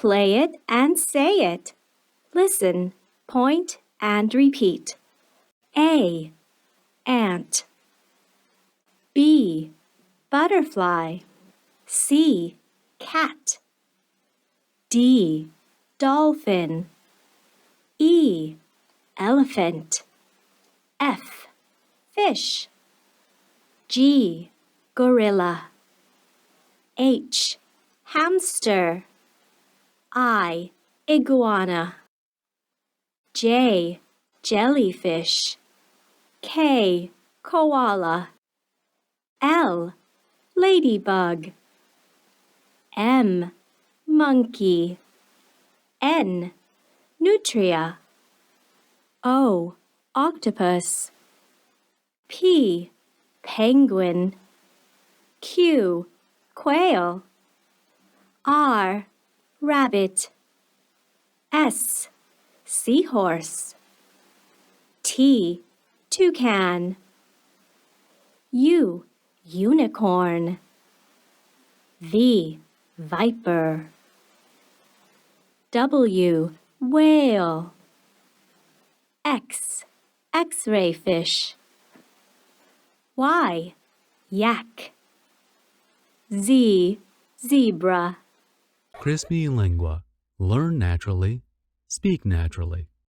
Play it and say it. Listen, point, and repeat. A. Ant. B. Butterfly. C. Cat. D. Dolphin. E. Elephant. F. Fish. G. Gorilla. H. Hamster. I. Iguana. J. Jellyfish. K. Koala. L. Ladybug. M. Monkey. N. Nutria. O. Octopus. P. Penguin. Q. Quail. R. Rabbit. S. Seahorse. T. Toucan. U. Unicorn. V. Viper. W. Whale. X. X-ray fish. Y. Yak. Z. Zebra. Crispy Lingua. Learn naturally. Speak naturally.